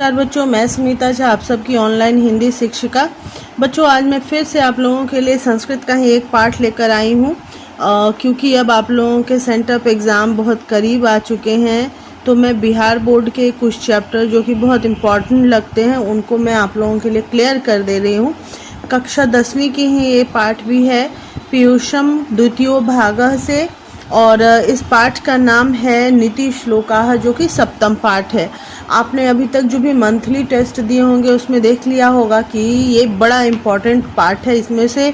नमस्कार बच्चों, मैं सुनीता झा, आप सबकी ऑनलाइन हिंदी शिक्षिका। बच्चों, आज मैं फिर से आप लोगों के लिए संस्कृत का ही एक पाठ लेकर आई हूँ, क्योंकि अब आप लोगों के सेंटअप एग्ज़ाम बहुत करीब आ चुके हैं। तो मैं बिहार बोर्ड के कुछ चैप्टर जो कि बहुत इम्पॉर्टेंट लगते हैं उनको मैं आप लोगों के लिए क्लियर कर दे रही हूँ। कक्षा 10वीं की ही ये पाठ भी है, पीयूषम द्वितीयो भागः से, और इस पाठ का नाम है नीति श्लोकाः, जो कि सप्तम पाठ है। आपने अभी तक जो भी मंथली टेस्ट दिए होंगे उसमें देख लिया होगा कि ये बड़ा इम्पॉर्टेंट पार्ट है। इसमें से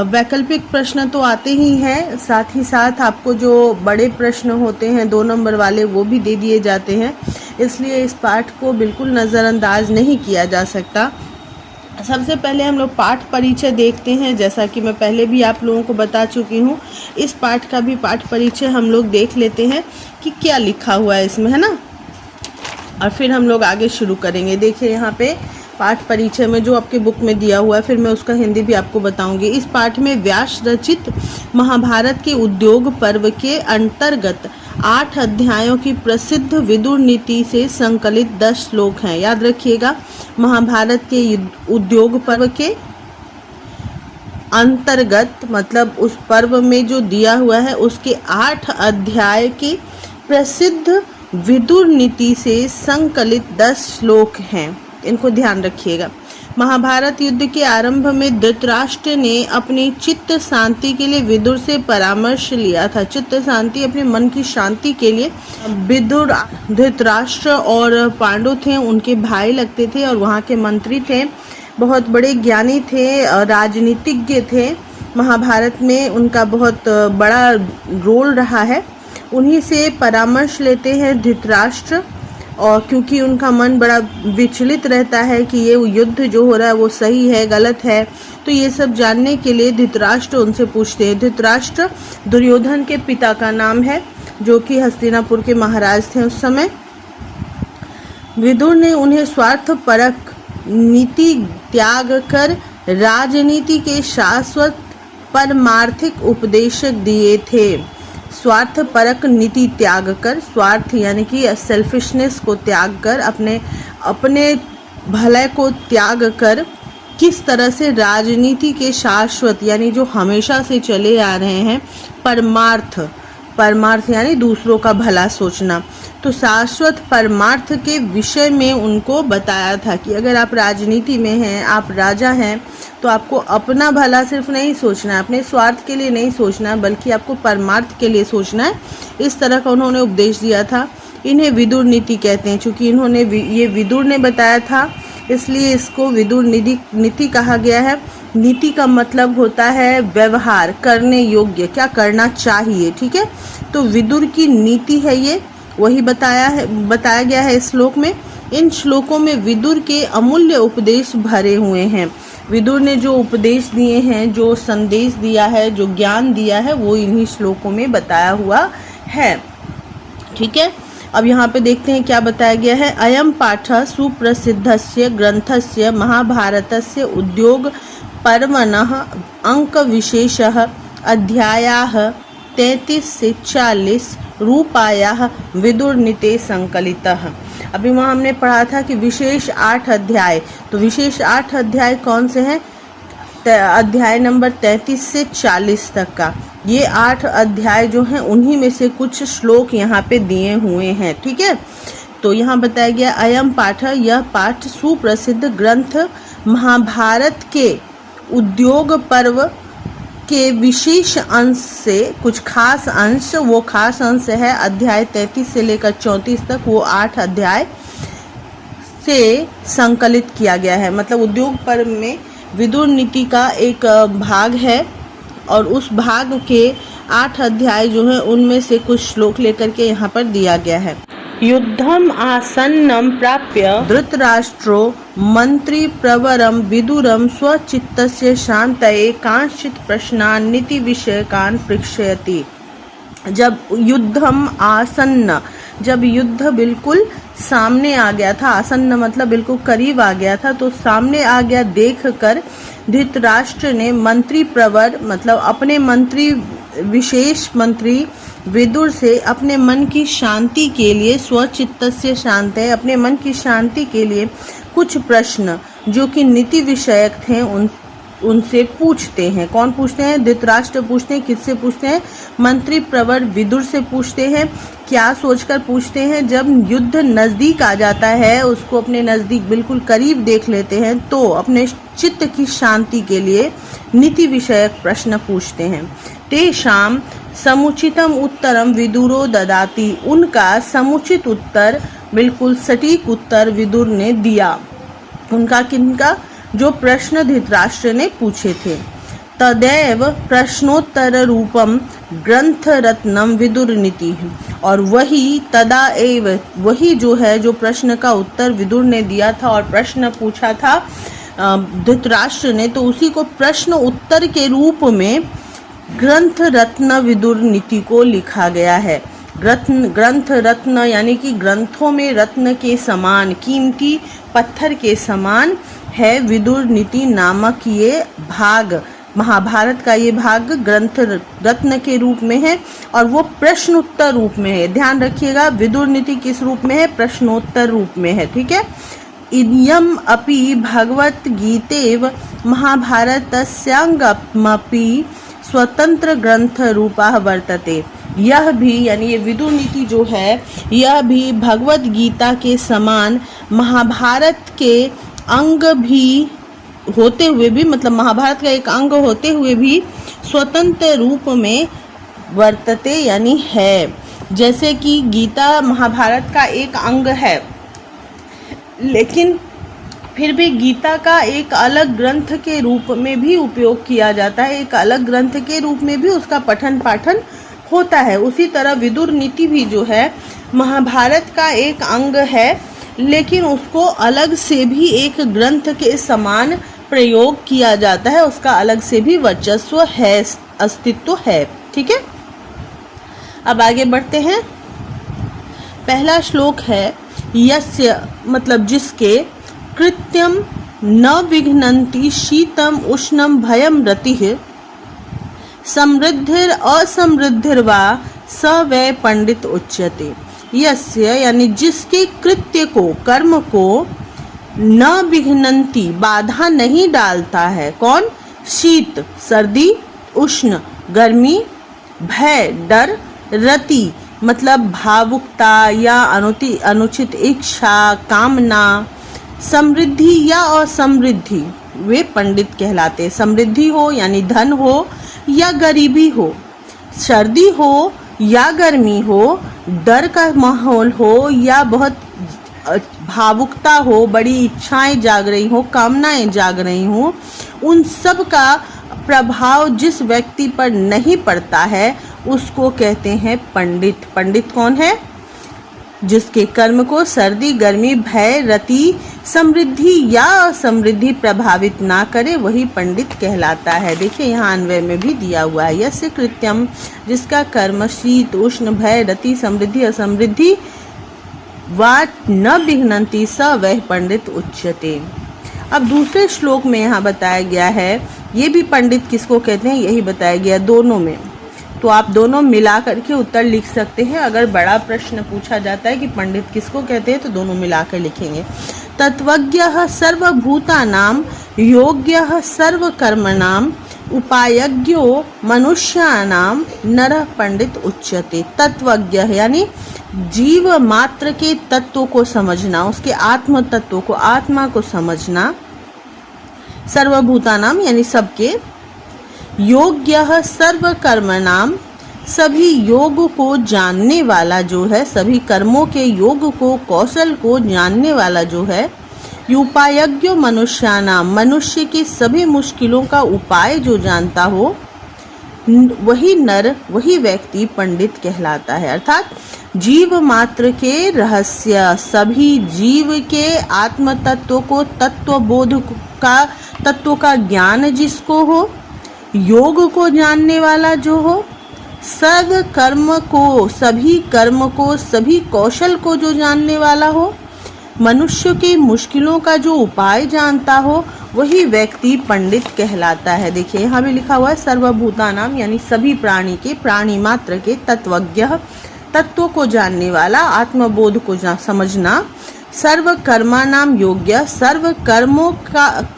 वैकल्पिक प्रश्न तो आते ही हैं, साथ ही साथ आपको जो बड़े प्रश्न होते हैं 2 नंबर वाले वो भी दे दिए जाते हैं, इसलिए इस पाठ को बिल्कुल नज़रअंदाज नहीं किया जा सकता। सबसे पहले हम लोग पाठ परिचय देखते हैं। जैसा कि मैं पहले भी आप लोगों को बता चुकी हूँ, इस पाठ का भी पाठ परिचय हम लोग देख लेते हैं कि क्या लिखा हुआ है इसमें, है ना, और फिर हम लोग आगे शुरू करेंगे। देखिए यहाँ पे पाठ परिचय में जो आपके बुक में दिया हुआ है, फिर मैं उसका हिंदी भी आपको बताऊंगी। इस पाठ में व्यास रचित महाभारत के उद्योग पर्व के अंतर्गत 8 अध्यायों की प्रसिद्ध विदुर नीति से संकलित 10 श्लोक हैं। याद रखिएगा, महाभारत के उद्योग पर्व के अंतर्गत मतलब उस पर्व में जो दिया हुआ है उसके 8 अध्याय की प्रसिद्ध विदुर नीति से संकलित 10 श्लोक हैं। इनको ध्यान रखिएगा। महाभारत युद्ध के आरंभ में धृतराष्ट्र ने अपनी चित्त शांति के लिए विदुर से परामर्श लिया था। चित्त शांति, अपने मन की शांति के लिए विदुर धृतराष्ट्र और पांडु थे, उनके भाई लगते थे और वहाँ के मंत्री थे, बहुत बड़े ज्ञानी थे, राजनीतिज्ञ थे। महाभारत में उनका बहुत बड़ा रोल रहा है। उन्हीं से परामर्श लेते हैं धृतराष्ट्र, और क्योंकि उनका मन बड़ा विचलित रहता है कि ये युद्ध जो हो रहा है वो सही है गलत है, तो ये सब जानने के लिए धृतराष्ट्र उनसे पूछते हैं। धृतराष्ट्र दुर्योधन के पिता का नाम है, जो कि हस्तिनापुर के महाराज थे उस समय। विदुर ने उन्हें स्वार्थपरक नीति त्याग कर राजनीति के शाश्वत परमार्थिक उपदेश दिए थे। स्वार्थपरक नीति त्याग कर, स्वार्थ यानी कि सेल्फिशनेस को त्याग कर, अपने भले को त्याग कर किस तरह से राजनीति के शाश्वत यानी जो हमेशा से चले आ रहे हैं परमार्थ यानी दूसरों का भला सोचना, तो शाश्वत परमार्थ के विषय में उनको बताया था कि अगर आप राजनीति में हैं, आप राजा हैं, तो आपको अपना भला सिर्फ नहीं सोचना है, अपने स्वार्थ के लिए नहीं सोचना है, बल्कि आपको परमार्थ के लिए सोचना है। इस तरह का उन्होंने उपदेश दिया था। इन्हें विदुर नीति कहते हैं। चूँकि इन्होंने ये विदुर ने बताया था, इसलिए इसको विदुर नीति कहा गया है। नीति का मतलब होता है व्यवहार, करने योग्य, क्या करना चाहिए, ठीक है। तो विदुर की नीति है ये, वही बताया गया है इस श्लोक में। इन श्लोकों में विदुर के अमूल्य उपदेश भरे हुए हैं। विदुर ने जो उपदेश दिए हैं, जो संदेश दिया है, जो ज्ञान दिया है, वो इन्हीं श्लोकों में बताया हुआ है, ठीक है। अब यहाँ पे देखते हैं क्या बताया गया है। अयम पाठः सुप्रसिद्धस्य ग्रंथस्य महाभारतस्य उद्योग पर्वणः अंक विशेषः अध्यायाः 33 से 40 रूपायाः विदुर नीते संकलितः। अभी वहाँ हमने पढ़ा था कि विशेष 8 अध्याय, तो विशेष 8 अध्याय कौन से हैं? अध्याय नंबर 33 से 40 तक का। ये 8 अध्याय जो हैं उन्हीं में से कुछ श्लोक यहाँ पे दिए हुए हैं, ठीक है। तो यहाँ बताया गया अयम पाठ, यह पाठ सुप्रसिद्ध ग्रंथ महाभारत के उद्योग पर्व के विशेष अंश से कुछ खास अंश, वो खास अंश है अध्याय 33 से लेकर 34 तक, वो 8 अध्याय से संकलित किया गया है। मतलब उद्योग पर्व में विदुर नीति का एक भाग है, और उस भाग के 8 अध्याय जो है उनमें से कुछ श्लोक लेकर के यहाँ पर दिया गया है। युद्धम आसन्नम प्राप्य धृतराष्ट्रो मंत्री प्रवरम विदुरम स्वचित्तस्य शांतये कांश्चित् प्रश्नान् नीति विषयकान् पृच्छयति। जब युद्धम आसन्न, जब युद्ध बिल्कुल सामने आ गया था, आसन्न मतलब बिल्कुल करीब आ गया था, तो सामने आ गया देखकर धृतराष्ट्र ने मंत्री प्रवर मतलब अपने मंत्री, विशेष मंत्री विदुर से अपने मन की शांति के लिए, स्वचित्तस्य शांत है, अपने मन की शांति के लिए कुछ प्रश्न जो कि नीति विषयक थे उनसे पूछते हैं। कौन पूछते हैं? धृतराष्ट्र पूछते हैं। किससे पूछते हैं? मंत्री प्रवर विदुर से पूछते हैं। क्या सोचकर पूछते हैं? जब युद्ध नज़दीक आ जाता है, उसको अपने नज़दीक बिल्कुल करीब देख लेते हैं, तो अपने चित्त की शांति के लिए नीति विषयक प्रश्न पूछते हैं। तेषाम समुचितम उत्तरम विदुरो ददाति, उनका समुचित उत्तर, बिल्कुल सटीक उत्तर विदुर ने दिया। उनका किनका? जो प्रश्न धृतराष्ट्र ने पूछे थे। तदैव प्रश्नोत्तर रूपम ग्रंथ रत्नम विदुर नीति, और वही तदा एव, वही जो है, जो प्रश्न का उत्तर विदुर ने दिया था और प्रश्न पूछा था धृतराष्ट्र ने, तो उसी को प्रश्न उत्तर के रूप में ग्रंथ रत्न विदुर नीति को लिखा गया है। ग्रंथ रत्न यानी कि ग्रंथों में रत्न के समान, कीमती पत्थर के समान है विदुर नीति नामक ये भाग। महाभारत का ये भाग ग्रंथ रत्न के रूप में है और वो प्रश्नोत्तर रूप में है। ध्यान रखिएगा, विदुर नीति किस रूप में है? प्रश्नोत्तर रूप में है। ठीक है। इयम अपि भगवत गीतेव महाभारतस्यांगमपि स्वतंत्र ग्रंथ रूपा वर्तते। यह भी, यानी ये विदुर नीति जो है, यह भी भगवत गीता के समान महाभारत के अंग भी होते हुए भी, मतलब महाभारत का एक अंग होते हुए भी स्वतंत्र रूप में वर्तते, यानी है। जैसे कि गीता महाभारत का एक अंग है, लेकिन फिर भी गीता का एक अलग ग्रंथ के रूप में भी उपयोग किया जाता है, एक अलग ग्रंथ के रूप में भी उसका पठन पाठन होता है। उसी तरह विदुर नीति भी जो है महाभारत का एक अंग है, लेकिन उसको अलग से भी एक ग्रंथ के समान प्रयोग किया जाता है, उसका अलग से भी वर्चस्व है, अस्तित्व है। ठीक है। अब आगे बढ़ते हैं। पहला श्लोक है यस्य, मतलब जिसके, कृत्यम न विघ्नन्ति शीतम उष्णम भयम रतिः समृद्धिर असमृद्धिर्वा स वै पंडित उच्यते। यस्य यानी जिसके कृत्य को, कर्म को, न विघ्नन्ति बाधा नहीं डालता है। कौन? शीत सर्दी, उष्ण गर्मी, भय डर, रति मतलब भावुकता या अनुचित इच्छा, कामना, समृद्धि या असमृद्धि, वे पंडित कहलाते। समृद्धि हो यानी धन हो या गरीबी हो, सर्दी हो या गर्मी हो, डर का माहौल हो या बहुत भावुकता हो, बड़ी इच्छाएं जाग रही हो, कामनाएं जाग रही हो, उन सब का प्रभाव जिस व्यक्ति पर नहीं पड़ता है उसको कहते हैं पंडित। पंडित कौन है? जिसके कर्म को सर्दी, गर्मी, भय, रति, समृद्धि या असमृद्धि प्रभावित ना करे, वही पंडित कहलाता है। देखिए यहाँ अन्वय में भी दिया हुआ है, यस्य कृत्यम, जिसका कर्म शीत, उष्ण, भय, रति, समृद्धि, असमृद्धि वा न विघ्नन्ति स वह पंडित उच्यते। अब दूसरे श्लोक में यहाँ बताया गया है, ये भी पंडित किसको कहते हैं यही बताया गया दोनों में, तो आप दोनों मिला करके उत्तर लिख सकते हैं। अगर बड़ा प्रश्न पूछा जाता है कि पंडित किसको कहते हैं तो दोनों मिलाकर लिखेंगे। तत्वज्ञः सर्वभूतानां योग्यः सर्वकर्मणां उपायज्ञो मनुष्याणां नरः पंडित उच्यते। तत्वज्ञ यानी जीव मात्र के तत्व को समझना, उसके आत्म तत्व को, आत्मा को समझना। सर्वभूतानां यानी सबके, योग्यः सर्वकर्मणां सभी योग को जानने वाला जो है, सभी कर्मों के योग को, कौशल को जानने वाला जो है। उपायज्ञो मनुष्यानाम, मनुष्य की सभी मुश्किलों का उपाय जो जानता हो, वही नर, वही व्यक्ति पंडित कहलाता है। अर्थात जीव मात्र के रहस्य, सभी जीव के आत्म तत्व को, तत्व का ज्ञान जिसको हो, योग को जानने वाला जो हो, सर्व कर्म को, सभी कर्म को, सभी कौशल को जो जानने वाला हो, मनुष्य की मुश्किलों का जो उपाय जानता हो, वही व्यक्ति पंडित कहलाता है। देखिए यहाँ भी लिखा हुआ है सर्वभूतानाम, यानी सभी प्राणी के, प्राणी मात्र के, तत्वज्ञ, तत्व को जानने वाला, आत्मबोध को समझना, सर्व कर्मानाम योग्य, सर्व कर्मों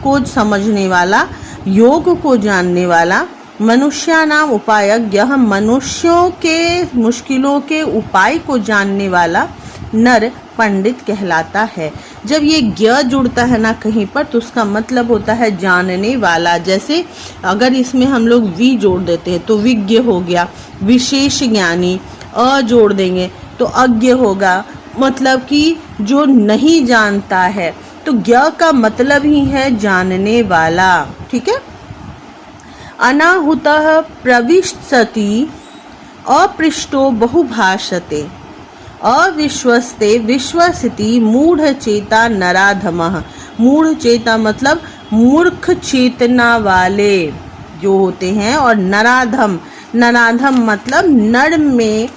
को समझने वाला, योग को जानने वाला, मनुष्यानाम उपायज्ञ, मनुष्यों के मुश्किलों के उपाय को जानने वाला नर पंडित कहलाता है। जब ये ज्ञ जुड़ता है ना कहीं पर, तो उसका मतलब होता है जानने वाला। जैसे अगर इसमें हम लोग वी जोड़ देते हैं तो विज्ञ हो गया, विशेष ज्ञानी। अ जोड़ देंगे तो अज्ञ होगा, मतलब कि जो नहीं जानता है। तो ज्ञ का मतलब ही है जानने वाला, ठीक है। अनाहुतः प्रविशति अपृष्टो बहुभाषते, अविश्वस्ते विश्वसिति मूढ़ चेता नराधमः। मूढ़ चेता मतलब मूर्ख चेतना वाले जो होते हैं, और नराधम, नराधम मतलब नर में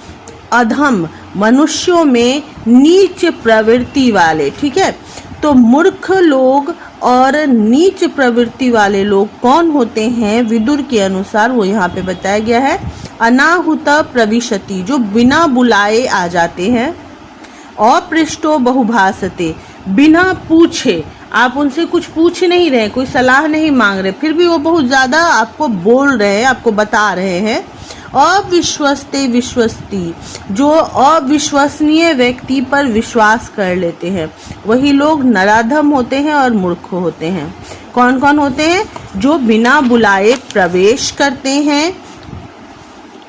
अधम, मनुष्यों में नीच प्रवृत्ति वाले, ठीक है। तो मूर्ख लोग और नीच प्रवृत्ति वाले लोग कौन होते हैं? विदुर के अनुसार वो यहाँ पे बताया गया है, अनाहुत प्रविशति, जो बिना बुलाए आ जाते हैं, अपृष्टो बहुभाषते, बिना पूछे, आप उनसे कुछ पूछ नहीं रहे, कोई सलाह नहीं मांग रहे, फिर भी वो बहुत ज़्यादा आपको बोल रहे हैं, आपको बता रहे हैं। अविश्वस्ते विश्वस्ती, जो अविश्वसनीय व्यक्ति पर विश्वास कर लेते हैं, वही लोग नराधम होते हैं और मूर्ख होते हैं। कौन कौन होते हैं? जो बिना बुलाए प्रवेश करते हैं,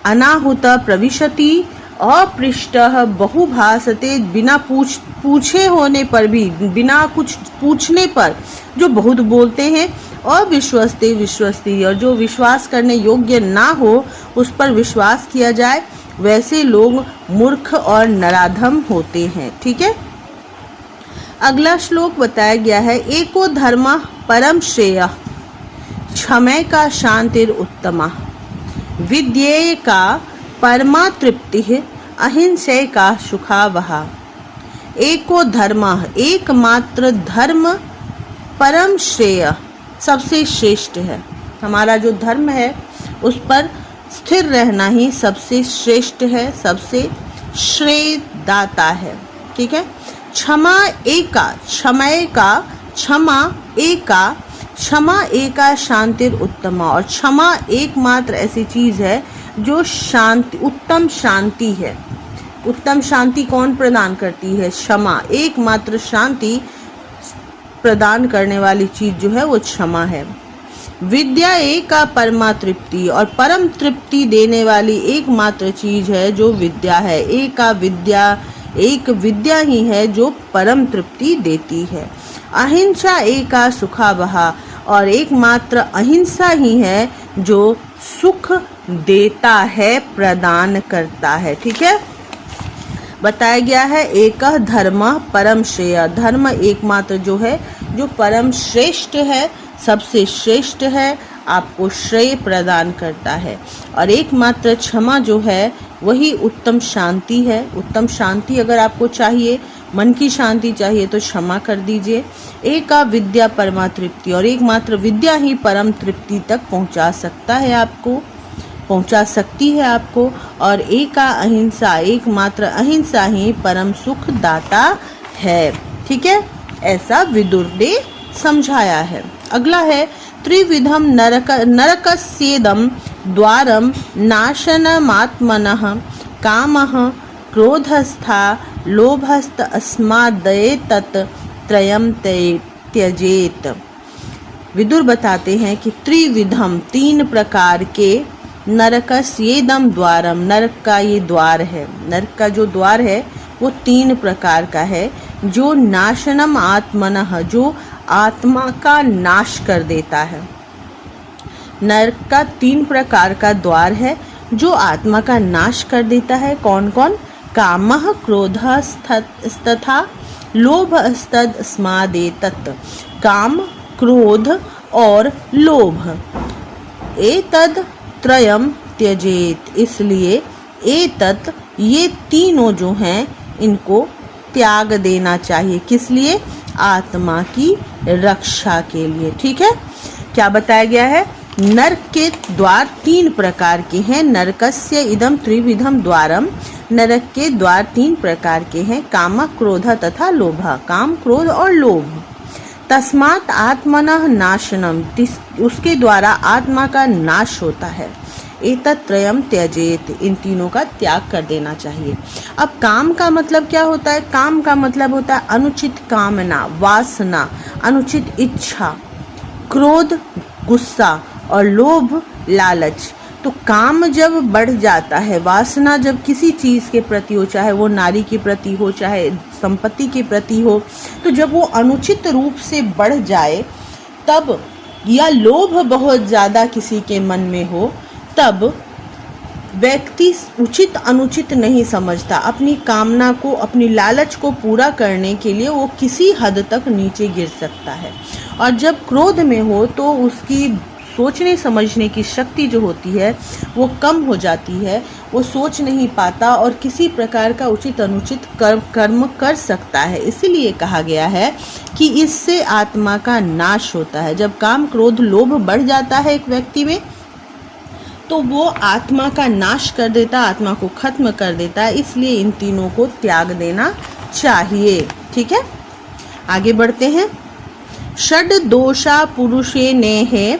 अनाहुत प्रविशति, अपृष्टः बहुभाषते, बिना पूछे होने पर भी, बिना कुछ पूछने पर जो बहुत बोलते हैं, अविश्वस्ते विश्वस्ती, और जो विश्वास करने योग्य ना हो उस पर विश्वास किया जाए, वैसे लोग मूर्ख और नराधम होते हैं, ठीक है। अगला श्लोक बताया गया है, एको धर्म परम श्रेय, क्षमय का शांतिर उत्तमा, विद्येय का परमा तृप्ति, अहिंसय का सुखावहा। एको धर्म, एकमात्र धर्म, परम श्रेय, सबसे श्रेष्ठ है। हमारा जो धर्म है उस पर स्थिर रहना ही सबसे श्रेष्ठ है, सबसे श्रेय दाता है, ठीक है। क्षमा एका, क्षमय का, क्षमा एका, क्षमा एका शांतिर उत्तमा, और क्षमा एकमात्र ऐसी चीज है जो शांति, उत्तम शांति है। उत्तम शांति कौन प्रदान करती है? क्षमा। एकमात्र शांति प्रदान करने वाली चीज जो है वो क्षमा है। विद्या एक का परमा तृप्ति, और परम तृप्ति देने वाली एकमात्र चीज है जो विद्या है। एक विद्या ही है जो परम तृप्ति देती है। अहिंसा एका सुखावहा, और एकमात्र अहिंसा ही है जो सुख देता है, प्रदान करता है, ठीक है। बताया गया है एक धर्म परम श्रेय, धर्म एकमात्र जो है जो परम श्रेष्ठ है, सबसे श्रेष्ठ है, आपको श्रेय प्रदान करता है। और एकमात्र क्षमा जो है वही उत्तम शांति है। उत्तम शांति अगर आपको चाहिए, मन की शांति चाहिए, तो क्षमा कर दीजिए। एका विद्या परमा तृप्ति, और एकमात्र विद्या ही परम तृप्ति तक पहुंचा सकता है आपको, पहुंचा सकती है आपको। और एका अहिंसा, एकमात्र अहिंसा ही परम सुख दाता है, ठीक है। ऐसा विदुर ने समझाया है। अगला है त्रिविधम नरकस्येदं द्वारम नाशनमात्मनः कामः क्रोधस्था लोभस्त अस्मादेतत् त्रयं त्यजेत। विदुर बताते हैं कि त्रिविधम, तीन प्रकार के, नरकस्येदं द्वारम, नरक का ये द्वार है, नरक का जो द्वार है वो तीन प्रकार का है। जो नाशनम आत्मनः, जो आत्मा का नाश कर देता है। नरक का तीन प्रकार का द्वार है जो आत्मा का नाश कर देता है। कौन कौन? कामः क्रोधस्तथा लोभस्तस्मादेतत्, काम, क्रोध और लोभ। एतद् त्रयं त्यजेत, इसलिए एतत्, ये तीनों जो हैं इनको त्याग देना चाहिए। किस लिए? आत्मा की रक्षा के लिए। ठीक है, क्या बताया गया है? नरक के द्वार 3 प्रकार के हैं। नरकस्य इदम त्रिविधम द्वारम। नरक के द्वार 3 प्रकार के हैं, काम, क्रोध तथा लोभ। काम, क्रोध और लोभ। तस्मात् आत्मनः नाशनम, उसके द्वारा आत्मा का नाश होता है। एतत्त्रयम् त्यजेत, इन तीनों का त्याग कर देना चाहिए। अब काम का मतलब क्या होता है? काम का मतलब होता है अनुचित कामना, वासना, अनुचित इच्छा, क्रोध, गुस्सा और लोभ, लालच। तो काम जब बढ़ जाता है, वासना जब किसी चीज़ के प्रति हो, चाहे वो नारी के प्रति हो, चाहे संपत्ति के प्रति हो, तो जब वो अनुचित रूप से बढ़ जाए तब, या लोभ बहुत ज़्यादा किसी के मन में हो, तब व्यक्ति उचित अनुचित नहीं समझता। अपनी कामना को, अपनी लालच को पूरा करने के लिए वो किसी हद तक नीचे गिर सकता है। और जब क्रोध में हो तो उसकी सोचने समझने की शक्ति जो होती है वो कम हो जाती है, वो सोच नहीं पाता और किसी प्रकार का उचित अनुचित कर्म कर सकता है। इसीलिए कहा गया है कि इससे आत्मा का नाश होता है। जब काम, क्रोध, लोभ बढ़ जाता है एक व्यक्ति में तो वो आत्मा का नाश कर देता, आत्मा को खत्म कर देता है। इसलिए इन तीनों को त्याग देना चाहिए। ठीक है, आगे बढ़ते हैं। षड दोषा पुरुषे नेहे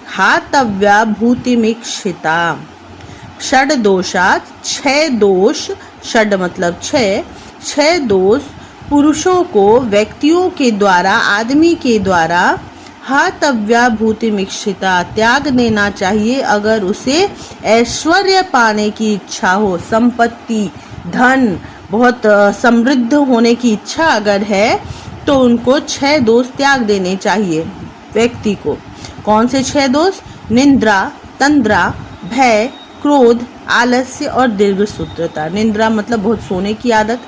हातव्या भूतिमीक्षिता। षड दोषा, 6 दोष, षड मतलब 6 दोष पुरुषों को, व्यक्तियों के द्वारा, आदमी के द्वारा हातव्या भूतिमीक्षिता, त्याग देना चाहिए अगर उसे ऐश्वर्य पाने की इच्छा हो, संपत्ति, धन, बहुत समृद्ध होने की इच्छा अगर है तो उनको 6 दोष त्याग देने चाहिए व्यक्ति को। कौन से 6 दोष? निंद्रा, तंद्रा, भय, क्रोध, आलस्य और दीर्घसूत्रता। निंद्रा मतलब बहुत सोने की आदत।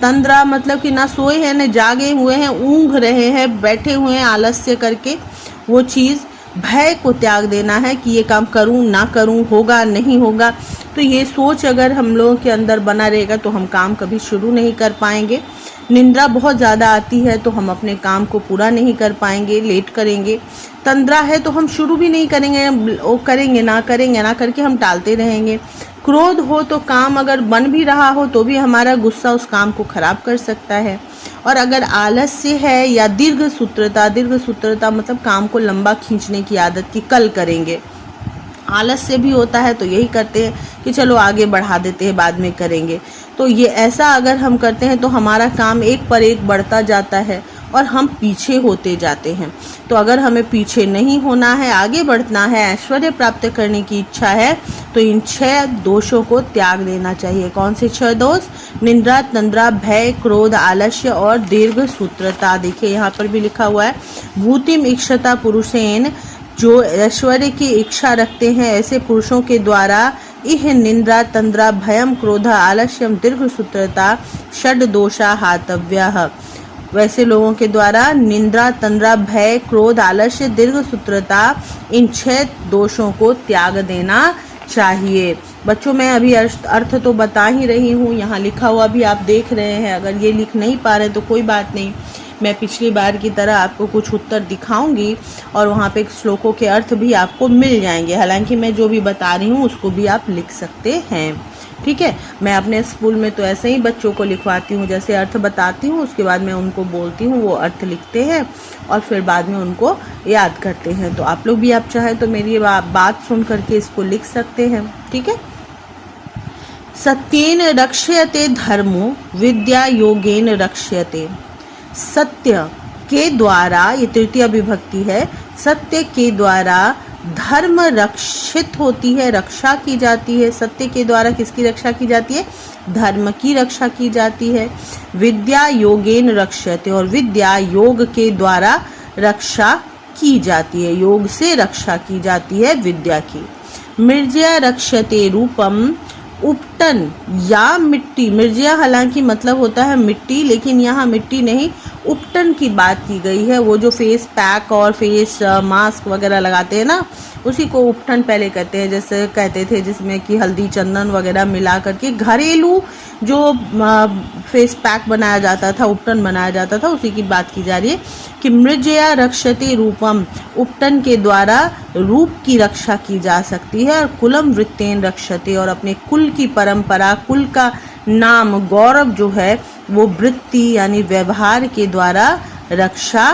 तंद्रा मतलब कि ना सोए हैं न जागे हुए हैं, ऊँघ रहे हैं, बैठे हुए हैं आलस्य करके, वो चीज़। भय को त्याग देना है कि ये काम करूं ना करूं, होगा नहीं होगा। तो ये सोच अगर हम लोगों के अंदर बना रहेगा तो हम काम कभी शुरू नहीं कर पाएंगे। निंद्रा बहुत ज़्यादा आती है तो हम अपने काम को पूरा नहीं कर पाएंगे, लेट करेंगे। तंद्रा है तो हम शुरू भी नहीं करेंगे, वो करेंगे ना करके हम टालते रहेंगे। क्रोध हो तो काम अगर बन भी रहा हो तो भी हमारा गुस्सा उस काम को खराब कर सकता है। और अगर आलस्य है या दीर्घसूत्रता मतलब काम को लंबा खींचने की आदत की, कल करेंगे। आलस्य भी होता है तो यही करते हैं कि चलो आगे बढ़ा देते हैं, बाद में करेंगे। तो ये ऐसा अगर हम करते हैं तो हमारा काम एक पर एक बढ़ता जाता है और हम पीछे होते जाते हैं। तो अगर हमें पीछे नहीं होना है, आगे बढ़ना है, ऐश्वर्य प्राप्त करने की इच्छा है तो इन 6 दोषों को त्याग देना चाहिए। कौन से 6 दोष? निंद्रा, तंद्रा, भय, क्रोध, आलस्य और दीर्घसूत्रता। देखिए यहाँ पर भी लिखा हुआ है, भूतिम इक्षता पुरुषेन, जो ऐश्वर्य की इच्छा रखते हैं ऐसे पुरुषों के द्वारा इह निंद्रा, तंद्रा, भयम, क्रोध, आलस्यम, दीर्घसूत्रता, षड दोषा हातव्यः। वैसे लोगों के द्वारा निंद्रा, तंद्रा, भय, क्रोध, आलस्य, दीर्घसूत्रता, इन 6 दोषों को त्याग देना चाहिए। बच्चों मैं अभी अर्थ तो बता ही रही हूँ, यहाँ लिखा हुआ भी आप देख रहे हैं। अगर ये लिख नहीं पा रहे तो कोई बात नहीं, मैं पिछली बार की तरह आपको कुछ उत्तर दिखाऊंगी और वहाँ पे श्लोकों के अर्थ भी आपको मिल जाएंगे। हालांकि मैं जो भी बता रही हूँ उसको भी आप लिख सकते हैं। ठीक है, मैं अपने स्कूल में तो ऐसे ही बच्चों को लिखवाती हूँ, जैसे अर्थ बताती हूँ उसके बाद मैं उनको बोलती हूँ, वो अर्थ लिखते हैं और फिर बाद में उनको याद करते हैं। तो आप लोग भी आप चाहे तो मेरी बात सुन करके इसको लिख सकते हैं। ठीक है, सत्येन रक्ष्यते धर्मो विद्या योगेन रक्ष्यते। सत्य के द्वारा, ये तृतीय विभक्ति है, सत्य के द्वारा धर्म रक्षित होती है, रक्षा की जाती है। सत्य के द्वारा किसकी रक्षा की जाती है? धर्म की रक्षा की जाती है। विद्या योगेन रक्ष्यते, और विद्या योग के द्वारा रक्षा की जाती है, योग से रक्षा की जाती है विद्या की। मृज्या रक्ष्यते रूपम, उपटन या मिट्टी। मृज्या हालांकि मतलब होता है मिट्टी, लेकिन यहाँ मिट्टी नहीं, उपटन की बात की गई है। वो जो फेस पैक और फेस मास्क वगैरह लगाते हैं ना, उसी को उपटन पहले कहते हैं। जैसे कहते थे जिसमें कि हल्दी चंदन वगैरह मिला करके घरेलू जो फेस पैक बनाया जाता था, उपटन बनाया जाता था, उसी की बात की जा रही है कि मृजया रक्षते रूपम, उपटन के द्वारा रूप की रक्षा की जा सकती है। और कुलम वृत्तेन रक्षते, और अपने कुल की परंपरा, कुल का नाम, गौरव जो है वो वृत्ति यानी व्यवहार के द्वारा रक्षा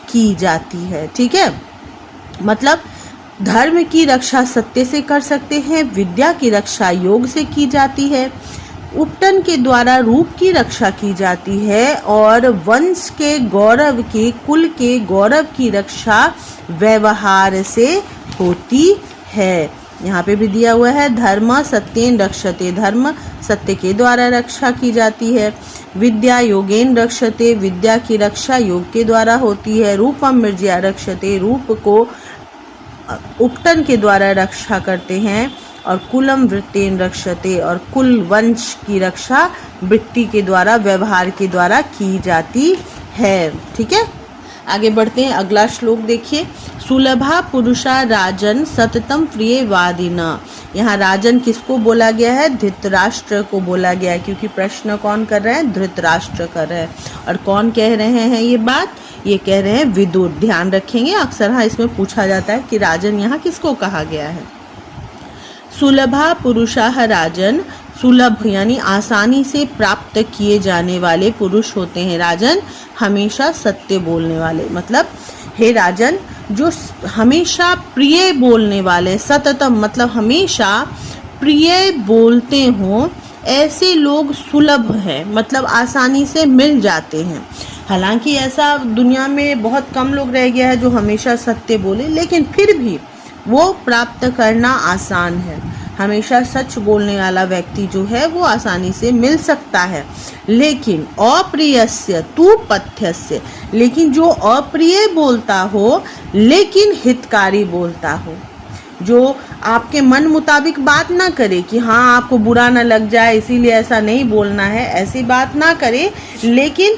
की जाती है। ठीक है, मतलब धर्म की रक्षा सत्य से कर सकते हैं, विद्या की रक्षा योग से की जाती है, उपटन के द्वारा रूप की रक्षा की जाती है, और वंश के गौरव की, कुल के गौरव की रक्षा व्यवहार से होती है। यहाँ पे भी दिया हुआ है धर्म सत्येन रक्षते, धर्म सत्य के द्वारा रक्षा की जाती है। विद्या योगेन रक्षते, विद्या की रक्षा योग के द्वारा होती है। रूपम मृजया रक्षते, रूप को उपटन के द्वारा रक्षा करते हैं। और कुलम वृत्तेन रक्षते, और कुल वंश की रक्षा वृत्ति के द्वारा, व्यवहार के द्वारा की जाती है। ठीक है, आगे बढ़ते हैं। अगला श्लोक देखिए। सुलभा पुरुषा राजन सततम प्रिय वादिना। यहाँ राजन किसको बोला गया है? धृतराष्ट्र को बोला गया है, क्योंकि प्रश्न कौन कर रहे हैं? धृतराष्ट्र कर रहे हैं। और कौन कह रहे हैं ये बात? ये कह रहे हैं विदुर। ध्यान रखेंगे, अक्सर हाँ इसमें पूछा जाता है कि राजन यहाँ किसको कहा गया है। सुलभा पुरुषाः राजन, सुलभ यानी आसानी से प्राप्त किए जाने वाले पुरुष होते हैं राजन, हमेशा सत्य बोलने वाले। मतलब हे राजन, जो हमेशा प्रिय बोलने वाले, सततम मतलब हमेशा प्रिय बोलते हों, ऐसे लोग सुलभ हैं, मतलब आसानी से मिल जाते हैं। हालांकि ऐसा दुनिया में बहुत कम लोग रह गया है जो हमेशा सत्य बोले, लेकिन फिर भी वो प्राप्त करना आसान है। हमेशा सच बोलने वाला व्यक्ति जो है वो आसानी से मिल सकता है। लेकिन अप्रियस्य तु पथ्यस्य, लेकिन जो अप्रिय बोलता हो लेकिन हितकारी बोलता हो, जो आपके मन मुताबिक बात ना करे कि हाँ आपको बुरा ना लग जाए इसीलिए ऐसा नहीं बोलना है, ऐसी बात ना करे, लेकिन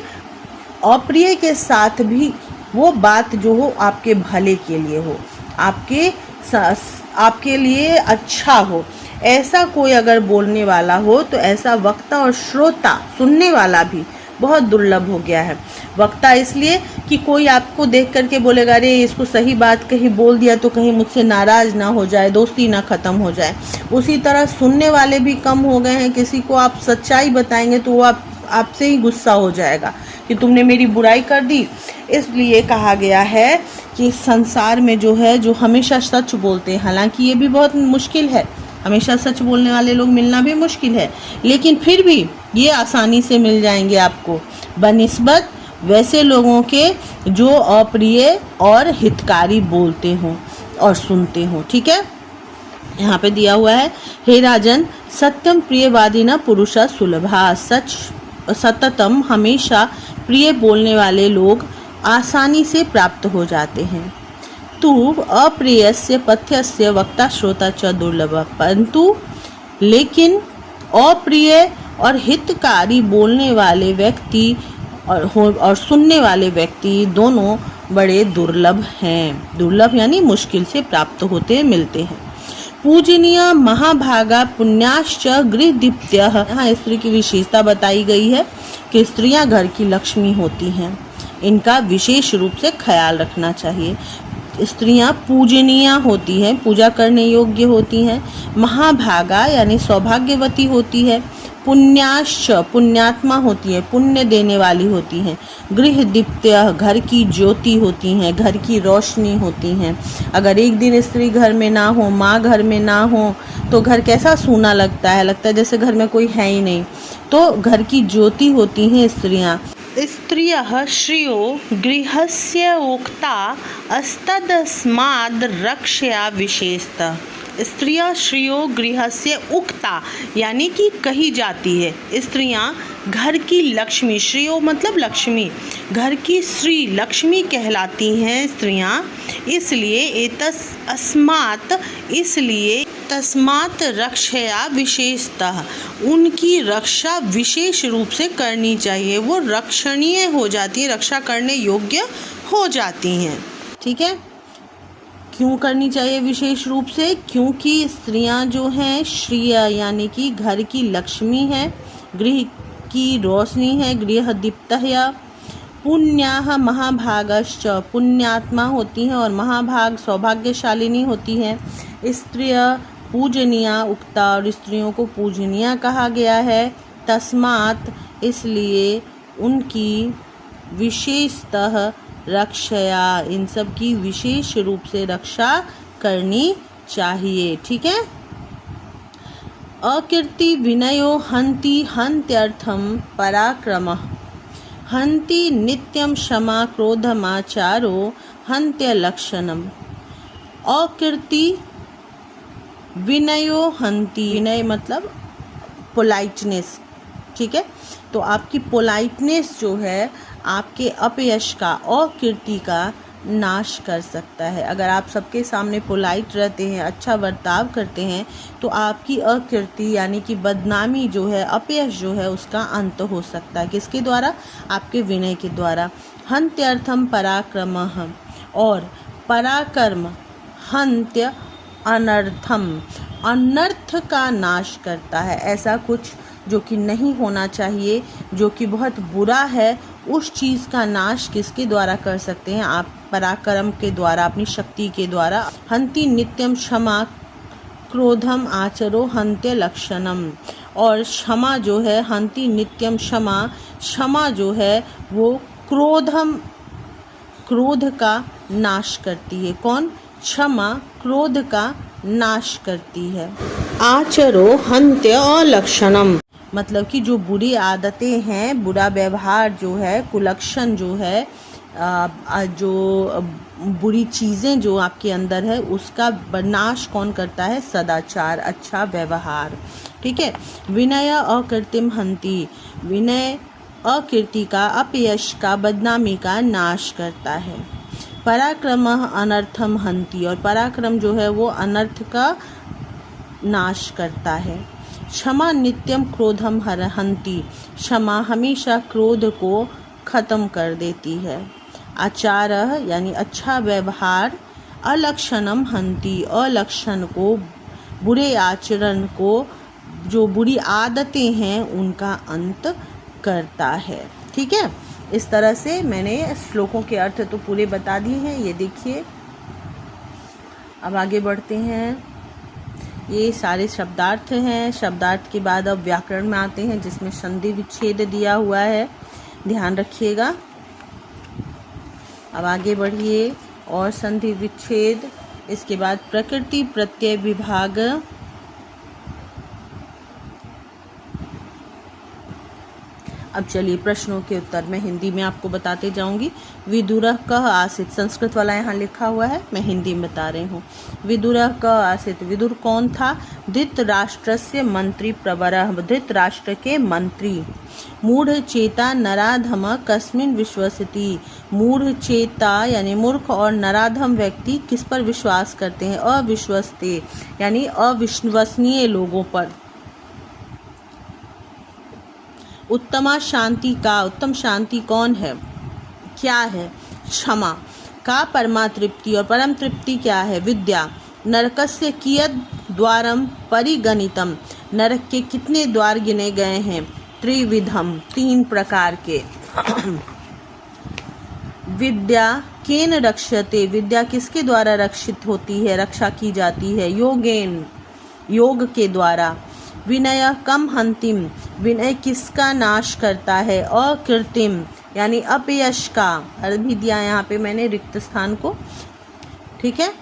अप्रिय के साथ भी वो बात जो हो आपके भले के लिए हो, आपके लिए अच्छा हो, ऐसा कोई अगर बोलने वाला हो तो ऐसा वक्ता और श्रोता, सुनने वाला भी बहुत दुर्लभ हो गया है। वक्ता इसलिए कि कोई आपको देख करके बोलेगा अरे इसको सही बात कहीं बोल दिया तो कहीं मुझसे नाराज़ ना हो जाए, दोस्ती ना ख़त्म हो जाए। उसी तरह सुनने वाले भी कम हो गए हैं। किसी को आप सच्चाई बताएंगे तो वो आपसे ही गुस्सा हो जाएगा कि तुमने मेरी बुराई कर दी। इसलिए कहा गया है कि संसार में जो है जो हमेशा सच बोलते हैं, हालांकि ये भी बहुत मुश्किल है, हमेशा सच बोलने वाले लोग मिलना भी मुश्किल है, लेकिन फिर भी ये आसानी से मिल जाएंगे आपको बनिस्बत वैसे लोगों के जो अप्रिय और हितकारी बोलते हों और सुनते हों। ठीक है, यहाँ पे दिया हुआ है हे राजन, सत्यम प्रियवादिना पुरुषा सुलभा, सच सततम हमेशा प्रिय बोलने वाले लोग आसानी से प्राप्त हो जाते हैं। तू अप्रियस्य पथ्यस्य वक्ता श्रोता च दुर्लभ, परंतु लेकिन अप्रिय और हितकारी बोलने वाले व्यक्ति और सुनने वाले व्यक्ति दोनों बड़े दुर्लभ हैं। दुर्लभ यानी मुश्किल से प्राप्त होते मिलते हैं। पूजनीय महाभागा पुण्याश्च गृहदीप्त्यः, यहाँ स्त्री की विशेषता बताई गई है कि स्त्रियां घर की लक्ष्मी होती हैं, इनका विशेष रूप से ख्याल रखना चाहिए। स्त्रियां पूजनीय होती हैं, पूजा करने योग्य होती हैं। महाभागा यानी सौभाग्यवती होती है। पुण्याश्च पुण्यात्मा होती है, पुण्य देने वाली होती हैं। गृहदीप्त्य घर की ज्योति होती हैं, घर की रोशनी होती हैं। अगर एक दिन स्त्री घर में ना हो, माँ घर में ना हो तो घर कैसा सूना लगता है, लगता है जैसे घर में कोई है ही नहीं। तो घर की ज्योति होती हैं स्त्रियाँ। स्त्रियः श्रियो गृहस्य उक्ता अस्तदस्माद् रक्षया विशेषतः। स्त्रियाँ श्रियो गृहस्य उक्ता यानी कि कही जाती है। स्त्रियाँ घर की लक्ष्मी, श्रियो मतलब लक्ष्मी, घर की श्री लक्ष्मी कहलाती हैं स्त्रियाँ, इसलिए तस्मात् रक्षया विशेषतः, उनकी रक्षा विशेष रूप से करनी चाहिए। वो रक्षणीय हो जाती है, रक्षा करने योग्य हो जाती हैं। ठीक है, क्यों करनी चाहिए विशेष रूप से? क्योंकि स्त्रियां जो हैं श्रिय यानी कि घर की लक्ष्मी है, गृह की रोशनी है, गृह दीप्तः, पुण्याः महाभागश्च, पुण्यात्मा होती हैं और महाभाग सौभाग्यशालिनी होती हैं। स्त्रिय पूजनीया उक्ता, और स्त्रियों को पूजनीय कहा गया है। तस्मात्, इसलिए उनकी विशेषतः रक्षया, इन सब की विशेष रूप से रक्षा करनी चाहिए। ठीक है। अकीर्ति विनयो हन्ति हन्त्यर्थम पराक्रमः, हन्ति नित्यं क्षमा क्रोधमाचारो हन्त्यलक्षणम्। अकीर्ति विनयो हन्ति, विनय मतलब पोलाइटनेस। ठीक है, तो आपकी पोलाइटनेस जो है आपके अपयश का और कीर्ति का नाश कर सकता है। अगर आप सबके सामने पोलाइट रहते हैं, अच्छा बर्ताव करते हैं, तो आपकी अकीर्ति यानी कि बदनामी जो है, अपयश जो है, उसका अंत हो सकता है। किसके द्वारा? आपके विनय के द्वारा। हन्त्यर्थम पराक्रमः, और पराक्रम हन्त्य अनर्थम, अनर्थ का नाश करता है। ऐसा कुछ जो कि नहीं होना चाहिए, जो कि बहुत बुरा है, उस चीज़ का नाश किसके द्वारा कर सकते हैं? आप पराक्रम के द्वारा, अपनी शक्ति के द्वारा। हन्ति नित्यम क्षमा क्रोधम आचरो हन्त्य लक्षणम, और क्षमा जो है, हन्ति नित्यम क्षमा, क्षमा जो है वो क्रोध का नाश करती है। कौन? क्षमा क्रोध का नाश करती है। आचरो हन्त्य अलक्षणम, मतलब कि जो बुरी आदतें हैं, बुरा व्यवहार जो है, कुलक्षण जो है, जो बुरी चीज़ें जो आपके अंदर है, उसका नाश कौन करता है? सदाचार, अच्छा व्यवहार। ठीक है। विनय अकीर्तिम हन्ति, विनय अकीर्ति का, अपयश का, बदनामी का नाश करता है। पराक्रमः अनर्थम हन्ति, और पराक्रम जो है वो अनर्थ का नाश करता है। क्षमा नित्यम क्रोधम हन्ति, क्षमा हमेशा क्रोध को खत्म कर देती है। आचारः यानी अच्छा व्यवहार, अलक्षणम हन्ति, अलक्षण को, बुरे आचरण को, जो बुरी आदतें हैं उनका अंत करता है। ठीक है, इस तरह से मैंने श्लोकों के अर्थ तो पूरे बता दिए हैं। ये देखिए, अब आगे बढ़ते हैं। ये सारे शब्दार्थ हैं। शब्दार्थ के बाद अब व्याकरण में आते हैं, जिसमें संधि विच्छेद दिया हुआ है, ध्यान रखिएगा। अब आगे बढ़िए, और संधि विच्छेद, इसके बाद प्रकृति प्रत्यय विभाग। अब चलिए प्रश्नों के उत्तर मैं हिंदी में आपको बताते जाऊंगी। विदुरः कः आसीत्, संस्कृत वाला यहाँ लिखा हुआ है, मैं हिंदी में बता रही हूँ। विदुरः कः आसीत्, विदुर कौन था? धृतराष्ट्रस्य मंत्री प्रवरः, धृतराष्ट्र के मंत्री। मूढ़ चेता नराधम कस्मिन् विश्वसति, मूढ़ चेता यानी मूर्ख और नराधम व्यक्ति किस पर विश्वास करते हैं? अविश्वस्ते यानी अविश्वसनीय लोगों पर। उत्तमा शांति का, उत्तम शांति कौन है, क्या है? क्षमा। का परमा तृप्ति, और परम तृप्ति क्या है? विद्या। नरकस्य कियद् द्वारम परिगणितम, नरक के कितने द्वार गिने गए हैं? त्रिविधम, 3 प्रकार के। विद्या केन रक्ष्यते, विद्या किसके द्वारा रक्षित होती है, रक्षा की जाती है? योगेन, योग के द्वारा। विनय कम हन्तिम, विनय किसका नाश करता है? अकीर्तिम यानी अपयश का। अर्थ भी दिया यहाँ पे मैंने रिक्त स्थान को। ठीक है,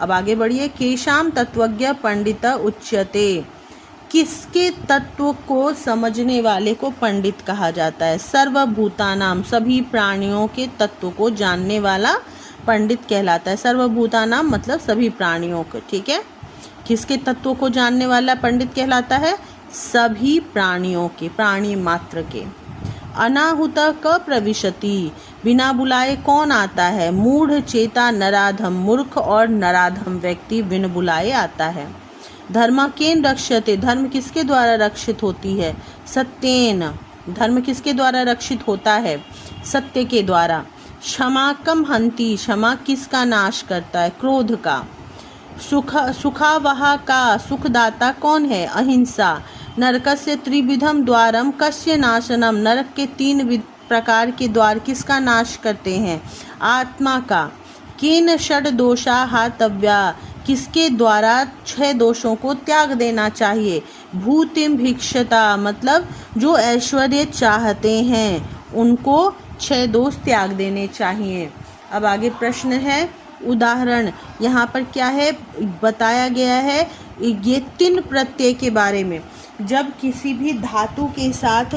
अब आगे बढ़िए। केशाम तत्वज्ञ पंडित उच्यते, किसके तत्व को समझने वाले को पंडित कहा जाता है? सर्वभूतानाम, सभी प्राणियों के तत्व को जानने वाला पंडित कहलाता है। सर्वभूतानाम मतलब सभी प्राणियों को। ठीक है, किसके तत्वों को जानने वाला पंडित कहलाता है? सभी प्राणियों के, प्राणी मात्र के। अनाहुत क प्रविशति, बिना बुलाए कौन आता है? मूढ़ चेता नराधम, मूर्ख और नराधम व्यक्ति बिन बुलाए आता है। धर्म केन रक्षते, धर्म किसके द्वारा रक्षित होती है? सत्येन, धर्म किसके द्वारा रक्षित होता है? सत्य के द्वारा। क्षमाकम हंति, क्षमा किसका नाश करता है? क्रोध का। सुखावहा का, सुखदाता कौन है? अहिंसा। नरकस्य त्रिविधम द्वारम कस्य नाशनम, नरक के 3 प्रकार के द्वार किसका नाश करते हैं? आत्मा का। केन षड दोषा हातव्या, किसके द्वारा 6 दोषों को त्याग देना चाहिए? भूतिम भिक्षता, मतलब जो ऐश्वर्य चाहते हैं उनको 6 दोष त्याग देने चाहिए। अब आगे प्रश्न है, उदाहरण यहाँ पर क्या है बताया गया है? ये 3 प्रत्यय के बारे में। जब किसी भी धातु के साथ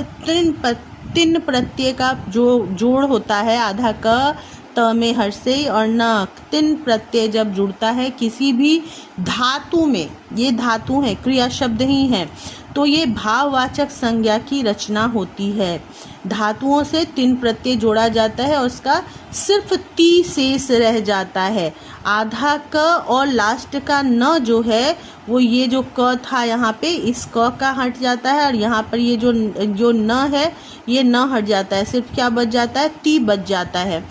3 प्रत्यय का जो जोड़ होता है, आधा क, त में हर्षे और न, 3 प्रत्यय जब जुड़ता है किसी भी धातु में, ये धातु है, क्रिया शब्द ही है, तो ये भाववाचक संज्ञा की रचना होती है। धातुओं से 3 प्रत्यय जोड़ा जाता है और उसका सिर्फ ती शेष रह जाता है। आधा क और लास्ट का न जो है वो ये जो क था यहाँ पे, इस क का हट जाता है और यहाँ पर ये जो न है ये न हट जाता है, सिर्फ क्या बच जाता है? ती बच जाता है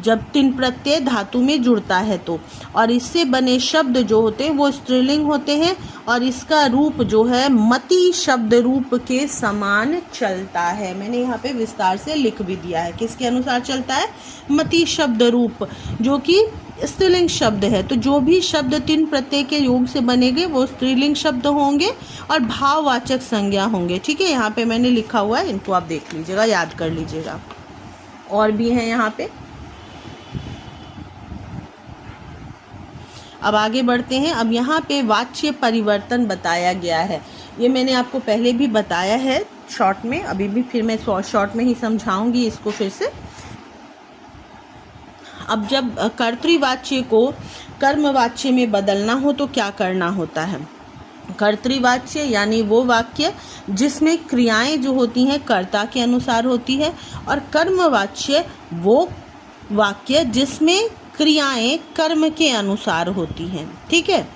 जब 3 प्रत्यय धातु में जुड़ता है तो। और इससे बने शब्द जो होते हैं वो स्त्रीलिंग होते हैं और इसका रूप जो है मति शब्द रूप के समान चलता है। मैंने यहाँ पे विस्तार से लिख भी दिया है किसके अनुसार चलता है? मति शब्द रूप, जो कि स्त्रीलिंग शब्द है। तो जो भी शब्द 3 प्रत्यय के योग से बनेंगे वो स्त्रीलिंग शब्द होंगे और भाववाचक संज्ञा होंगे। ठीक है, यहाँ पे मैंने लिखा हुआ है, इनको आप देख लीजिएगा, याद कर लीजिएगा। और भी है यहाँ पे। अब आगे बढ़ते हैं। अब यहाँ पे वाच्य परिवर्तन बताया गया है। ये मैंने आपको पहले भी बताया है शॉर्ट में, अभी भी फिर मैं शॉर्ट में ही समझाऊंगी इसको फिर से। अब जब कर्तृवाच्य को कर्मवाच्य में बदलना हो तो क्या करना होता है? कर्तृवाच्य यानी वो वाक्य जिसमें क्रियाएं जो होती हैं कर्ता के अनुसार होती है, और कर्मवाच्य वो वाक्य जिसमें क्रियाएं कर्म के अनुसार होती हैं। ठीक है,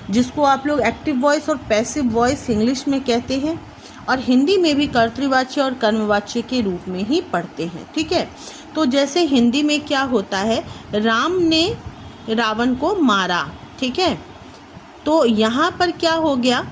जिसको आप लोग एक्टिव वॉइस और पैसिव वॉइस इंग्लिश में कहते हैं, और हिंदी में भी कर्तृवाच्य और कर्मवाच्य के रूप में ही पढ़ते हैं। ठीक है, तो जैसे हिंदी में क्या होता है, राम ने रावण को मारा। ठीक है, तो यहाँ पर क्या हो गया,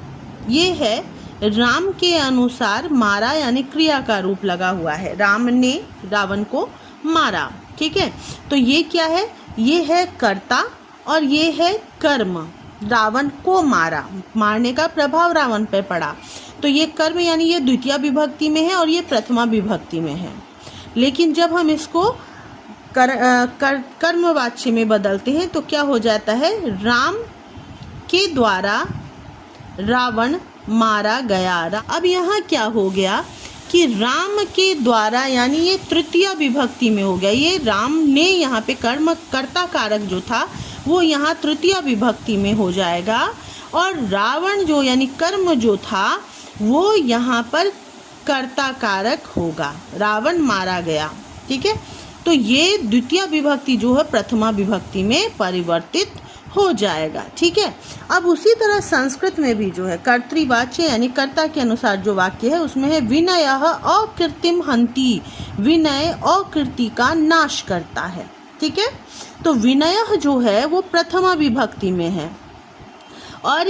ये है राम के अनुसार मारा यानी क्रिया का रूप लगा हुआ है, राम ने रावण को मारा। ठीक है, तो ये क्या है, ये है कर्ता और ये है कर्म। रावण को मारा, मारने का प्रभाव रावण पर पड़ा, तो ये कर्म यानी ये द्वितीय विभक्ति में है और ये प्रथमा विभक्ति में है। लेकिन जब हम इसको कर्मवाच्य में बदलते हैं तो क्या हो जाता है, राम के द्वारा रावण मारा गया। अब यहाँ क्या हो गया कि राम के द्वारा यानी ये तृतीय विभक्ति में हो गया। ये राम ने यहाँ पे कर्म कर्ता कारक जो था वो यहाँ तृतीय विभक्ति में हो जाएगा, और रावण जो यानी कर्म जो था वो यहाँ पर कर्ता कारक होगा, रावण मारा गया। ठीक है, तो ये द्वितीय विभक्ति जो है प्रथमा विभक्ति में परिवर्तित हो जाएगा। ठीक है, अब उसी तरह संस्कृत में भी जो है कर्तृवाच्य यानी कर्ता के अनुसार जो वाक्य है उसमें है विनयः अकीर्तिम हन्ति, विनय अकीर्ति का नाश करता है। ठीक है, तो विनयः जो है वो प्रथमा विभक्ति में है और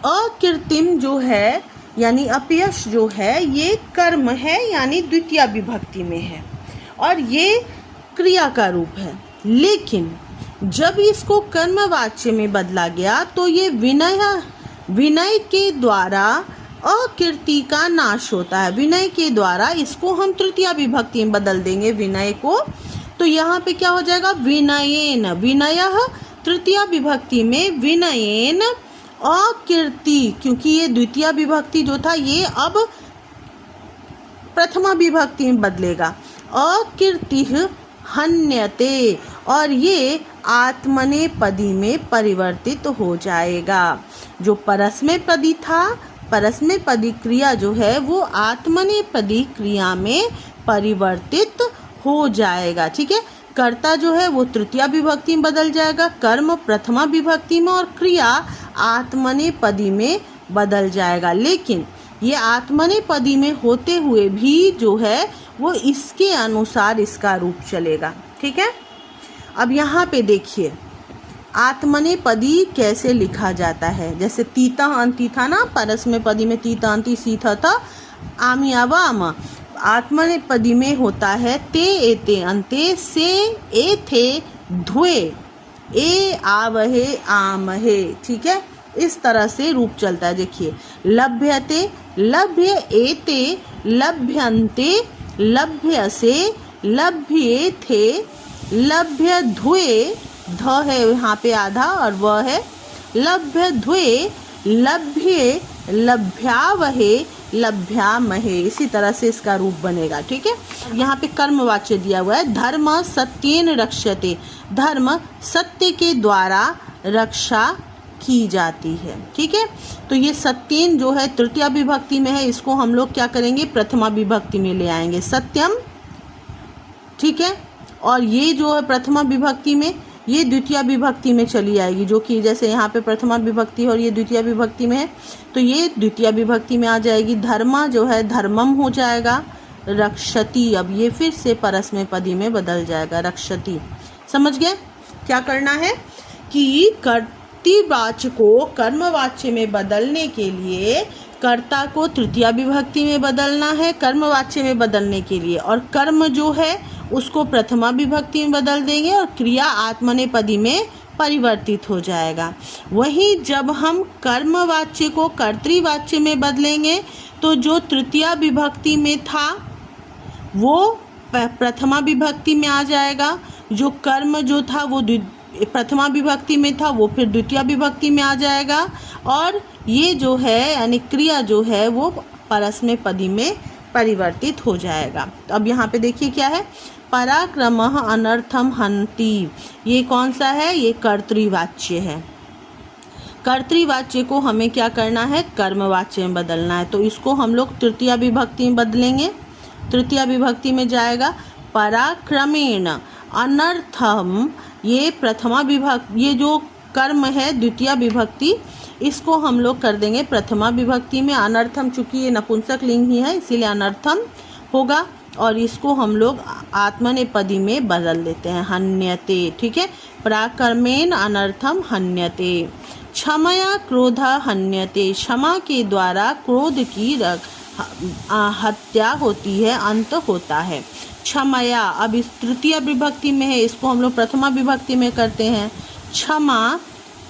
अकीर्तिम जो है यानी अपयश जो है ये कर्म है यानी द्वितीय विभक्ति में है और ये क्रिया का रूप है। लेकिन जब इसको कर्मवाच्य में बदला गया तो ये विनय के द्वारा अकीर्ति का नाश होता है। विनय के द्वारा इसको हम तृतीय विभक्ति में बदल देंगे विनय को, तो यहाँ पे क्या हो जाएगा, विनयेन, विनयः तृतीय विभक्ति में विनयेन अकीर्ति, क्योंकि ये द्वितीय विभक्ति जो था ये अब प्रथमा विभक्ति में बदलेगा, अकीर्तिः हन्यते, और ये आत्मनेपदी में परिवर्तित हो जाएगा। जो परस्मैपदी था, परस्मैपदी क्रिया जो है वो आत्मनेपदी क्रिया में परिवर्तित हो जाएगा। ठीक है, कर्ता जो है वो तृतीया विभक्ति में बदल जाएगा, कर्म प्रथमा विभक्ति में और क्रिया आत्मनेपदी में बदल जाएगा। लेकिन ये आत्मनेपदी में होते हुए भी जो है वो इसके अनुसार इसका रूप चलेगा। ठीक है, अब यहाँ पे देखिए आत्मनेपदी कैसे लिखा जाता है। जैसे तीता अंति था ना, परस्मैपदी में तीता अंति सीथा था आमियावाम, आत्मनेपदी में होता है ते एते अंते से ए थे ध्वे ए आवहे आमहे। ठीक है, इस तरह से रूप चलता है। देखिए लभ्यते लभ्य एते लभ्यन्ते लभ्यसे लभ्येथे लभ्य ध्वे, ध है यहाँ पे आधा और वह है लभ्य ध्वे लभ्ये लभ्यावहे लभ्यामहे। इसी तरह से इसका रूप बनेगा। ठीक है, यहाँ पे कर्मवाच्य दिया हुआ है धर्म सत्येन रक्ष्यते, धर्म सत्य के द्वारा रक्षा की जाती है। ठीक है, तो ये सत्येन जो है तृतीया विभक्ति में है, इसको हम लोग क्या करेंगे प्रथमा विभक्ति में ले आएंगे सत्यम। ठीक है, और ये जो है प्रथमा विभक्ति में ये द्वितीय विभक्ति में चली आएगी, जो कि जैसे यहाँ पे प्रथमा विभक्ति और ये द्वितीय विभक्ति में है तो ये द्वितीय विभक्ति में आ जाएगी। धर्मा जो है धर्मम हो जाएगा, रक्षति अब ये फिर से परस्मैपदी में बदल जाएगा रक्षति। समझ गए क्या करना है कि कर्तृवाच्य को कर्मवाच्य में बदलने के लिए कर्ता को तृतीया विभक्ति में बदलना है कर्मवाच्य में बदलने के लिए, और कर्म जो है उसको प्रथमा विभक्ति में बदल देंगे और क्रिया आत्मनेपदी में परिवर्तित हो जाएगा। वहीं जब हम कर्मवाच्य को कर्तृवाच्य में बदलेंगे तो जो तृतीया विभक्ति में था वो प्रथमा विभक्ति में आ जाएगा, जो कर्म जो था वो प्रथमा विभक्ति में था वो फिर द्वितीय विभक्ति में आ जाएगा, और ये जो है यानी क्रिया जो है वो परस्मैपदी में परिवर्तित हो जाएगा। तो अब यहाँ पे देखिए क्या है, पराक्रमः अनर्थम हन्ति, ये कौन सा है, ये कर्तृवाच्य है। कर्तृवाच्य को हमें क्या करना है कर्मवाच्य में बदलना है, तो इसको हम लोग तृतीया विभक्ति में बदलेंगे। तृतीया विभक्ति में जाएगा पराक्रमेण अनर्थम, ये प्रथमा विभक्ति, ये जो कर्म है द्वितीय विभक्ति इसको हम लोग कर देंगे प्रथमा विभक्ति में। अनर्थम चूंकि ये नपुंसक लिंग ही है इसीलिए अनर्थम होगा, और इसको हम लोग आत्मनेपदी में बदल देते हैं हन्यते। ठीक है, पराक्रमेण अनर्थम हन्यते। क्षमया क्रोध हन्यते, क्षमा के द्वारा क्रोध की हत्या होती है, अंत होता है। क्षमया अब इस तृतीय विभक्ति में है, इसको हम लोग प्रथमा विभक्ति में करते हैं। क्षमा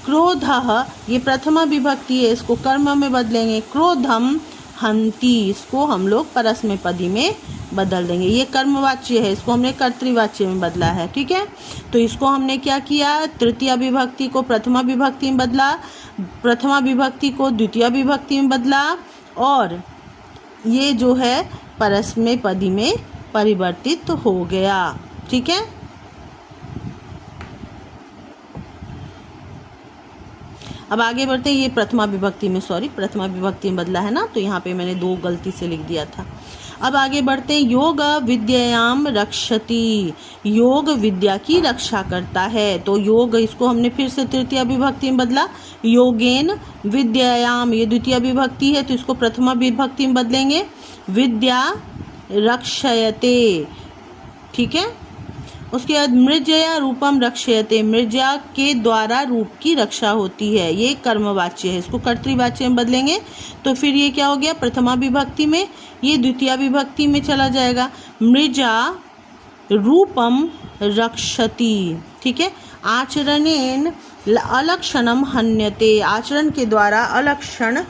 क्रोधः ये प्रथमा विभक्ति है, इसको कर्म में बदलेंगे। क्रोधम हन्ति, इसको हम लोग परस्मैपदी में बदल देंगे। ये कर्मवाच्य है, इसको हमने कर्तृवाच्य में बदला है। ठीक है, तो इसको हमने क्या किया, तृतीय विभक्ति को प्रथमा विभक्ति में बदला, प्रथमा विभक्ति को द्वितीय विभक्ति में बदला, और ये जो है परस्मैपदी में परिवर्तित हो गया। ठीक है, अब आगे बढ़ते हैं। ये प्रथमा विभक्ति में प्रथमा विभक्ति में बदला है ना, तो यहाँ पे मैंने दो गलती से लिख दिया था। अब आगे बढ़ते हैं। योग विद्यायाम रक्षति, योग विद्या की रक्षा करता है, तो योग इसको हमने फिर से तृतीय विभक्ति में बदला। योगेन विद्यायाम ये द्वितीय विभक्ति है तो इसको प्रथमा विभक्ति में बदलेंगे। विद्या रक्षयते, ठीक है। उसके बाद मृजया रूपम रक्षयते, मृजा के द्वारा रूप की रक्षा होती है, ये कर्मवाच्य है, इसको कर्तृवाच्य में बदलेंगे तो फिर ये क्या हो गया प्रथमा विभक्ति में, ये द्वितीय विभक्ति में चला जाएगा। मृजा रूपम रक्षति, ठीक है। आचरणेन अलक्षणम हन्यते, आचरण के द्वारा अलक्षण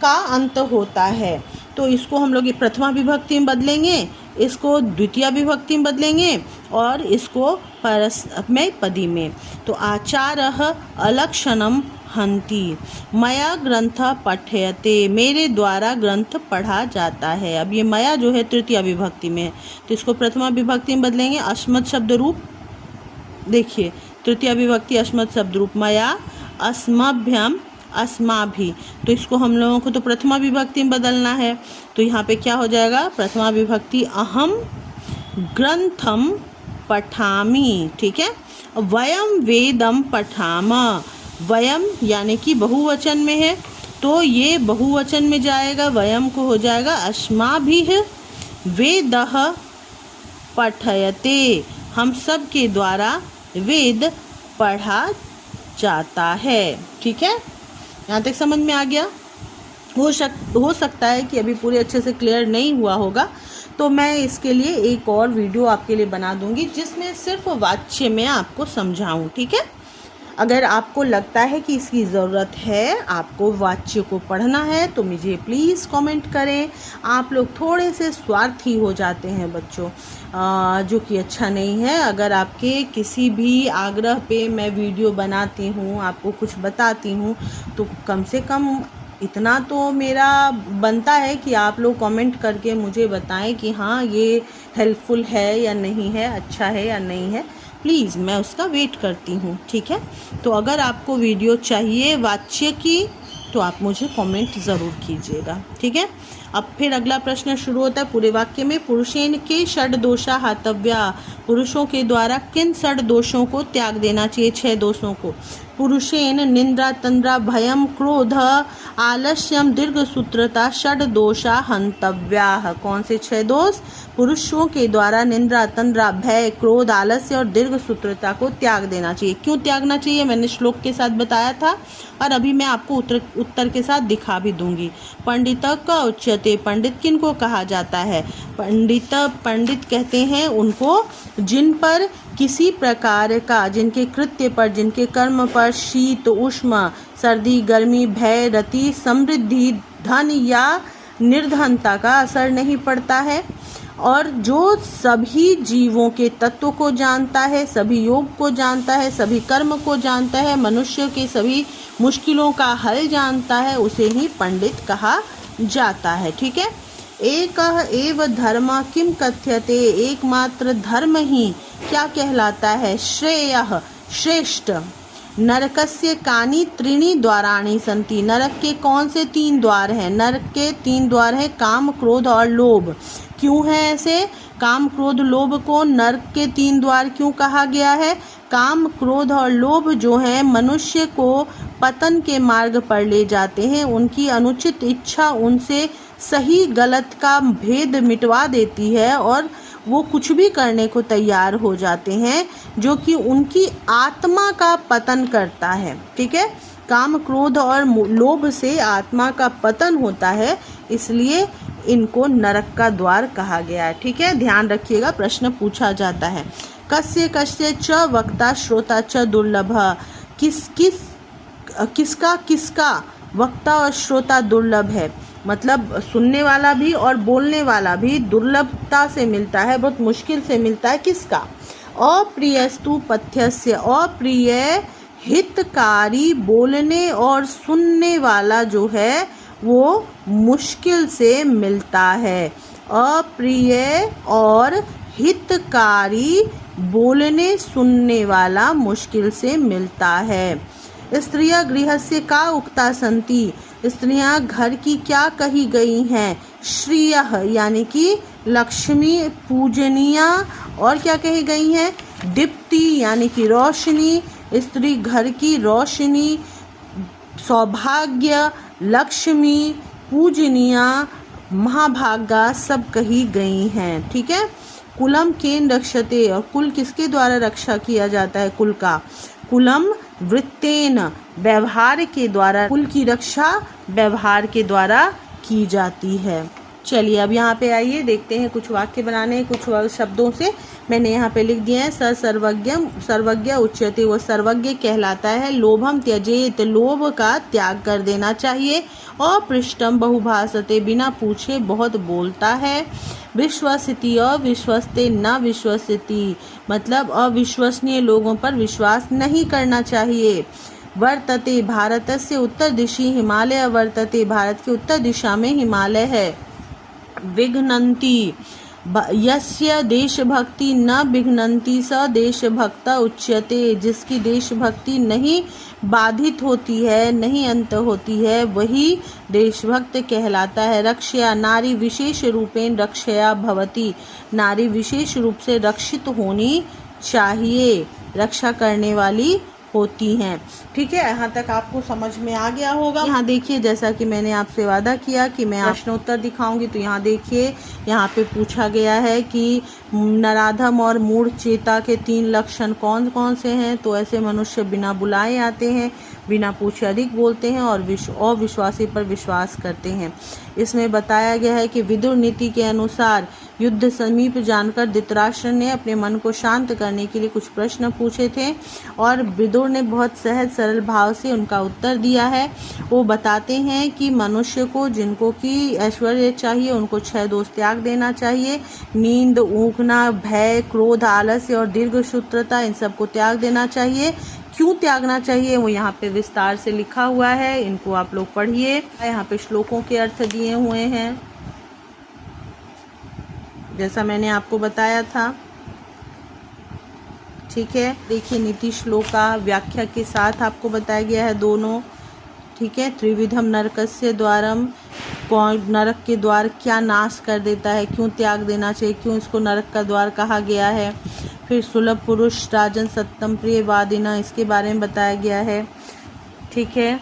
का अंत होता है, तो इसको हम लोग प्रथमा विभक्ति में बदलेंगे, इसको द्वितीय विभक्ति में बदलेंगे और इसको परस्मैपदी में। तो आचारः अलक्षणम हन्ति, मया ग्रंथ पठ्यते, मेरे द्वारा ग्रंथ पढ़ा जाता है। अब ये मया जो है तृतीय विभक्ति में है तो इसको प्रथमा विभक्ति में बदलेंगे। अस्मत् शब्द रूप देखिए, तृतीय विभक्ति अस्मत् शब्द रूप, मया अस्मभ्यम अस्माभि। तो इसको हम लोगों को तो प्रथमा विभक्ति में बदलना है, तो यहाँ पे क्या हो जाएगा, प्रथमा विभक्ति अहम ग्रंथम पठामि। ठीक है, वयम वेदम पठाम, वयम यानी कि बहुवचन में है तो ये बहुवचन में जाएगा, वयम को हो जाएगा अस्माभिः वेदः पठयते, हम सब के द्वारा वेद पढ़ा जाता है। ठीक है, यहाँ तक समझ में आ गया। हो सकता है कि अभी पूरे अच्छे से क्लियर नहीं हुआ होगा, तो मैं इसके लिए एक और वीडियो आपके लिए बना दूंगी जिसमें सिर्फ वाच्य में आपको समझाऊं। ठीक है, अगर आपको लगता है कि इसकी ज़रूरत है, आपको वाच्य को पढ़ना है, तो मुझे प्लीज़ कमेंट करें। आप लोग थोड़े से स्वार्थी हो जाते हैं बच्चों, जो कि अच्छा नहीं है। अगर आपके किसी भी आग्रह पे मैं वीडियो बनाती हूँ, आपको कुछ बताती हूँ, तो कम से कम इतना तो मेरा बनता है कि आप लोग कमेंट करके मुझे बताएं कि हाँ ये हेल्पफुल है या नहीं है, अच्छा है या नहीं है। प्लीज़, मैं उसका वेट करती हूँ। ठीक है, तो अगर आपको वीडियो चाहिए वाच्य की तो आप मुझे कमेंट ज़रूर कीजिएगा। ठीक है, अब फिर अगला प्रश्न शुरू होता है पूरे वाक्य में। पुरुषेन के षड दोषा हातव्या, पुरुषों के द्वारा किन षड दोषों को त्याग देना चाहिए, 6 दोषों को। पुरुषेन निंद्रा तंद्रा भयम क्रोध आलस्यम दीर्घसूत्रता षड दोषा हंतव्या। कौन से 6 दोष? पुरुषों के द्वारा निंद्रा तंद्रा भय क्रोध आलस्य और दीर्घसूत्रता को त्याग देना चाहिए। क्यों त्यागना चाहिए मैंने श्लोक के साथ बताया था, और अभी मैं आपको उत्तर के साथ दिखा भी दूंगी। पंडित का उच्यते, पंडित किन को कहा जाता है? पंडित कहते हैं उनको जिन पर किसी प्रकार का, जिनके कृत्य पर, जिनके कर्म पर शीत उष्ण सर्दी गर्मी भय रति समृद्धि धन या निर्धनता का असर नहीं पड़ता है, और जो सभी जीवों के तत्व को जानता है, सभी योग को जानता है, सभी कर्म को जानता है, मनुष्य के सभी मुश्किलों का हल जानता है, उसे ही पंडित कहा जाता है। ठीक है, एक एव धर्म किम कथ्यते, एकमात्र धर्म ही क्या कहलाता है? श्रेयः श्रेष्ठ। नरकस्य कानि त्रीणि द्वाराणि सन्ति, नरक के कौन से 3 द्वार हैं? नरक के 3 द्वार हैं, काम क्रोध और लोभ। क्यों है ऐसे? काम क्रोध लोभ को नरक के 3 द्वार क्यों कहा गया है? काम क्रोध और लोभ जो है मनुष्य को पतन के मार्ग पर ले जाते हैं। उनकी अनुचित इच्छा उनसे सही गलत का भेद मिटवा देती है और वो कुछ भी करने को तैयार हो जाते हैं, जो कि उनकी आत्मा का पतन करता है। ठीक है, काम क्रोध और लोभ से आत्मा का पतन होता है, इसलिए इनको नरक का द्वार कहा गया है। ठीक है, ध्यान रखिएगा, प्रश्न पूछा जाता है। कस्य कस्य च वक्ता श्रोता च दुर्लभ, किसका वक्ता और श्रोता दुर्लभ है? मतलब सुनने वाला भी और बोलने वाला भी दुर्लभता से मिलता है, बहुत मुश्किल से मिलता है। किसका? अप्रियस्तु पथ्यस्य, अप्रिय हितकारी बोलने और सुनने वाला जो है वो मुश्किल से मिलता है। अप्रिय और हितकारी बोलने सुनने वाला मुश्किल से मिलता है। स्त्रियां गृहस्य का उक्ता संति, स्त्रियां घर की क्या कही गई हैं? श्रियः यानी कि लक्ष्मी पूजनीया, और क्या कही गई हैं? दीप्ति यानी कि रोशनी, स्त्री घर की रोशनी, सौभाग्य, लक्ष्मी, पूजनीया, महाभागा सब कही गई हैं। ठीक है, कुलम केन रक्षते, और कुल किसके द्वारा रक्षा किया जाता है? कुल का। कुलम वृत्तेन, व्यवहार के द्वारा, कुल की रक्षा व्यवहार के द्वारा की जाती है। चलिए अब यहाँ पे आइए, देखते हैं कुछ वाक्य बनाने, कुछ शब्दों से मैंने यहाँ पे लिख दिया है। सर्वज्ञम सर्वज्ञ उच्यते, वो सर्वज्ञ कहलाता है। लोभम त्यजेत, लोभ का त्याग कर देना चाहिए। अपृष्टम बहुभाषते, बिना पूछे बहुत बोलता है। विश्वसिति अविश्वस्ते न विश्वसिति, मतलब अविश्वसनीय लोगों पर विश्वास नहीं करना चाहिए। वर्तते भारतस्य उत्तर दिशि हिमालय वर्तते, भारत के उत्तर दिशा में हिमालय है। विघ्नन्ति यस्य देशभक्ति न विघ्नन्ति स देशभक्त उच्यते, जिसकी देशभक्ति नहीं बाधित होती है, नहीं अंत होती है, वही देशभक्त कहलाता है। रक्षया नारी विशेष रूपेण रक्षया भवति, नारी विशेष रूप से रक्षित होनी चाहिए, रक्षा करने वाली होती हैं। ठीक है, यहाँ तक आपको समझ में आ गया होगा। यहाँ देखिए, जैसा कि मैंने आपसे वादा किया कि मैं प्रश्नोत्तर दिखाऊंगी, तो यहाँ देखिए, यहाँ पे पूछा गया है कि नराधम और मूढ़ चेता के 3 लक्षण कौन कौन से हैं। तो ऐसे मनुष्य बिना बुलाए आते हैं, बिना पूछे अधिक बोलते हैं और अविश्वासी पर विश्वास करते हैं। इसमें बताया गया है कि विदुर नीति के अनुसार युद्ध समीप जानकर धृतराष्ट्र ने अपने मन को शांत करने के लिए कुछ प्रश्न पूछे थे और विदुर ने बहुत सहज सरल भाव से उनका उत्तर दिया है। वो बताते हैं कि मनुष्य को जिनको कि ऐश्वर्य चाहिए उनको 6 दोष त्याग देना चाहिए। नींद, ऊँघना, भय, क्रोध, आलस्य और दीर्घसूत्रता, इन सबको त्याग देना चाहिए। क्यों त्यागना चाहिए वो यहाँ पे विस्तार से लिखा हुआ है, इनको आप लोग पढ़िए। यहाँ पे श्लोकों के अर्थ दिए हुए हैं जैसा मैंने आपको बताया था। ठीक है, देखिए नीति श्लोक का व्याख्या के साथ आपको बताया गया है दोनों। ठीक है, त्रिविधम नरकस्य द्वारम, कौन नरक के द्वार क्या नाश कर देता है, क्यों त्याग देना चाहिए, क्यों इसको नरक का द्वार कहा गया है। फिर सुलभ पुरुष राजन सत्यम प्रिय वादिना, इसके बारे में बताया गया है। ठीक है,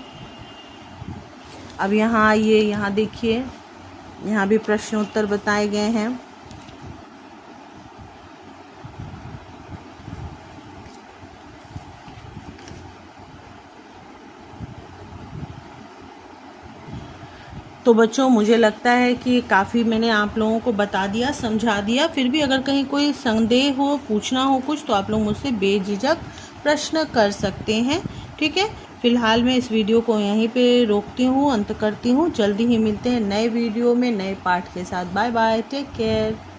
अब यहाँ आइए, यहाँ देखिए, यहाँ भी प्रश्नोत्तर बताए गए हैं। तो बच्चों, मुझे लगता है कि काफ़ी मैंने आप लोगों को बता दिया, समझा दिया। फिर भी अगर कहीं कोई संदेह हो, पूछना हो कुछ, तो आप लोग मुझसे बेझिझक प्रश्न कर सकते हैं। ठीक है, फिलहाल मैं इस वीडियो को यहीं पे रोकती हूँ, अंत करती हूँ। जल्दी ही मिलते हैं नए वीडियो में नए पाठ के साथ। Bye bye, take care.